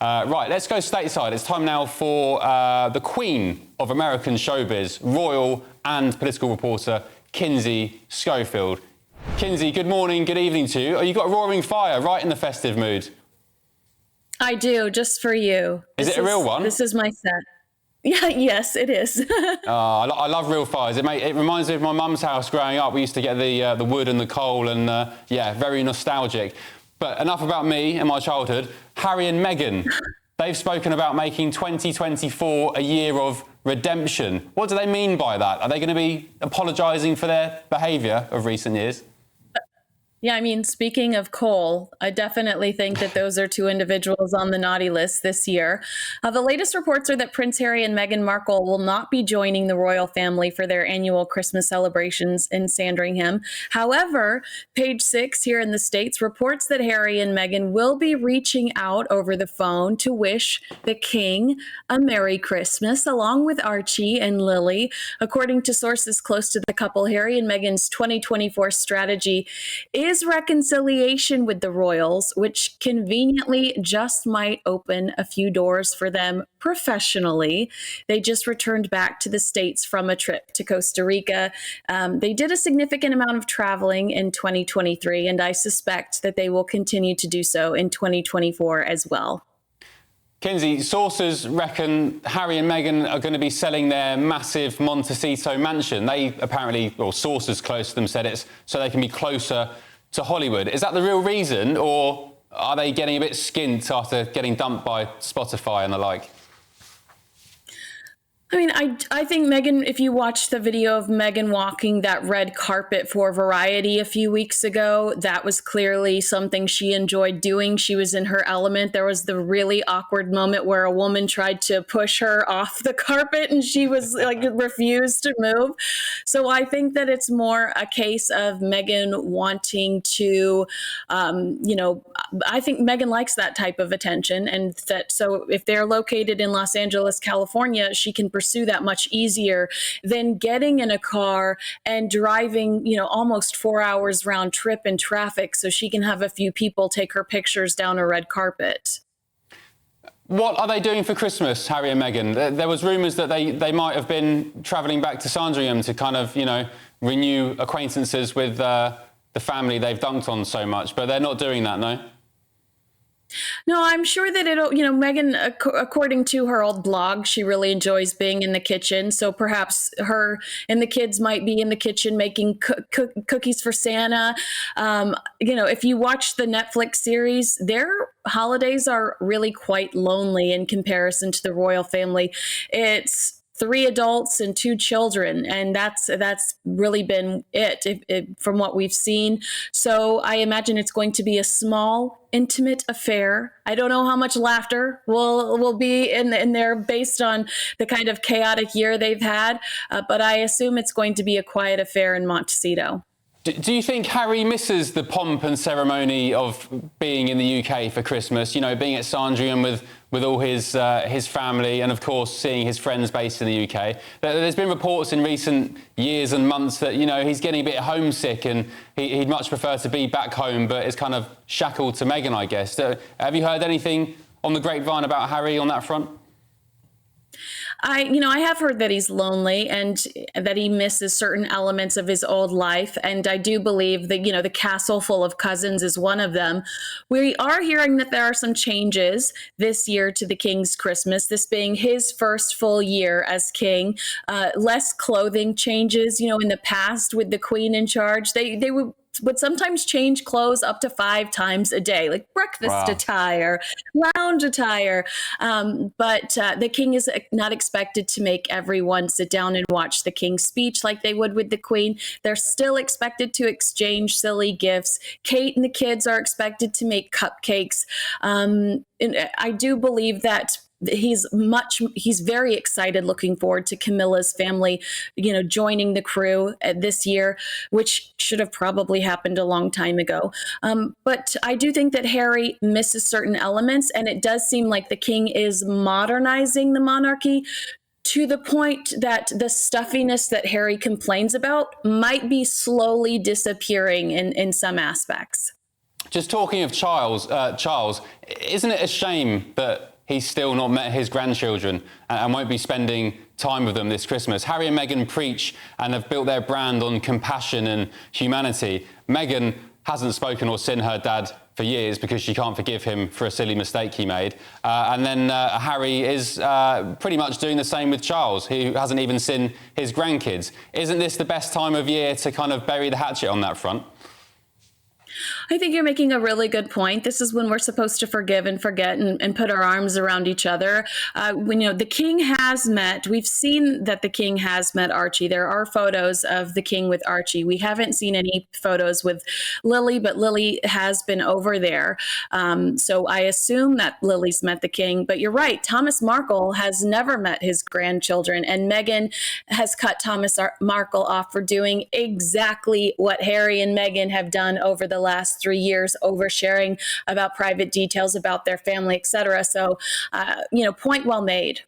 Right, let's go stateside. It's time now for the queen of American showbiz, royal and political reporter, Kinsey Schofield. Kinsey, good morning, good evening to you. Oh, you got a roaring fire right in the festive mood. I do, just for you. Is it a real one? This is my set. Yeah, yes, it is. I love real fires. It reminds me of my mum's house growing up. We used to get the wood and the coal and, yeah, very nostalgic. But enough about me and my childhood. Harry and Meghan, they've spoken about making 2024 a year of redemption. What do they mean by that? Are they going to be apologising for their behaviour of recent years? Yeah, I mean, speaking of coal, I definitely think that those are two individuals on the naughty list this year. The latest reports are that Prince Harry and Meghan Markle will not be joining the royal family for their annual Christmas celebrations in Sandringham. However, Page 6 here in the States reports that Harry and Meghan will be reaching out over the phone to wish the king a Merry Christmas, along with Archie and Lily. According to sources close to the couple, Harry and Meghan's 2024 strategy is reconciliation with the royals, which conveniently just might open a few doors for them professionally. They just returned back to the States from a trip to Costa Rica. They did a significant amount of traveling in 2023, and I suspect that they will continue to do so in 2024 as well. Kinsey, sources reckon Harry and Meghan are going to be selling their massive Montecito mansion. They apparently, or sources close to them said it's so they can be closer to Hollywood. Is that the real reason, or are they getting a bit skint after getting dumped by Spotify and the like? I mean, I think Meghan, if you watch the video of Meghan walking that red carpet for Variety a few weeks ago, that was clearly something she enjoyed doing. She was in her element. There was the really awkward moment where a woman tried to push her off the carpet and she was like refused to move. So I think that it's more a case of Meghan wanting to, I think Meghan likes that type of attention, and that so if they're located in Los Angeles, California, she can pursue that much easier than getting in a car and driving, almost 4 hours round trip in traffic so she can have a few people take her pictures down a red carpet. What are they doing for Christmas, Harry and Meghan? There was rumours that they might have been travelling back to Sandringham to kind of, renew acquaintances with the family they've dunked on so much, but they're not doing that, no? No, I'm sure that Meghan, according to her old blog, she really enjoys being in the kitchen. So perhaps her and the kids might be in the kitchen making cookies for Santa. If you watch the Netflix series, their holidays are really quite lonely in comparison to the royal family. It's 3 adults and 2 children, and that's really been it from what we've seen. So I imagine it's going to be a small, intimate affair. I don't know how much laughter will be in there based on the kind of chaotic year they've had, but I assume it's going to be a quiet affair in Montecito. Do you think Harry misses the pomp and ceremony of being in the UK for Christmas? Being at Sandringham with all his family and, of course, seeing his friends based in the UK. There's been reports in recent years and months that, he's getting a bit homesick and he'd much prefer to be back home, but is kind of shackled to Meghan, I guess. Have you heard anything on the grapevine about Harry on that front? I have heard that he's lonely and that he misses certain elements of his old life. And I do believe that, the castle full of cousins is one of them. We are hearing that there are some changes this year to the king's Christmas, this being his first full year as king. Less clothing changes, in the past with the queen in charge. They would sometimes change clothes up to 5 times a day, like breakfast attire, lounge attire. But the king is not expected to make everyone sit down and watch the king's speech like they would with the queen. They're still expected to exchange silly gifts. Kate and the kids are expected to make cupcakes. And I do believe that he's very excited, looking forward to Camilla's family, joining the crew this year, which should have probably happened a long time ago. But I do think that Harry misses certain elements, and it does seem like the king is modernizing the monarchy to the point that the stuffiness that Harry complains about might be slowly disappearing in some aspects. Just talking of Charles, isn't it a shame that he's still not met his grandchildren and won't be spending time with them this Christmas. Harry and Meghan preach and have built their brand on compassion and humanity. Meghan hasn't spoken or seen her dad for years because she can't forgive him for a silly mistake he made. And then Harry is pretty much doing the same with Charles, who hasn't even seen his grandkids. Isn't this the best time of year to kind of bury the hatchet on that front? I think you're making a really good point. This is when we're supposed to forgive and forget and put our arms around each other. When the king has met, we've seen that the king has met Archie. There are photos of the king with Archie. We haven't seen any photos with Lily, but Lily has been over there. So I assume that Lily's met the king. But you're right, Thomas Markle has never met his grandchildren, and Meghan has cut Thomas Markle off for doing exactly what Harry and Meghan have done over the last 3 years, oversharing about private details about their family, etc. So, point well made.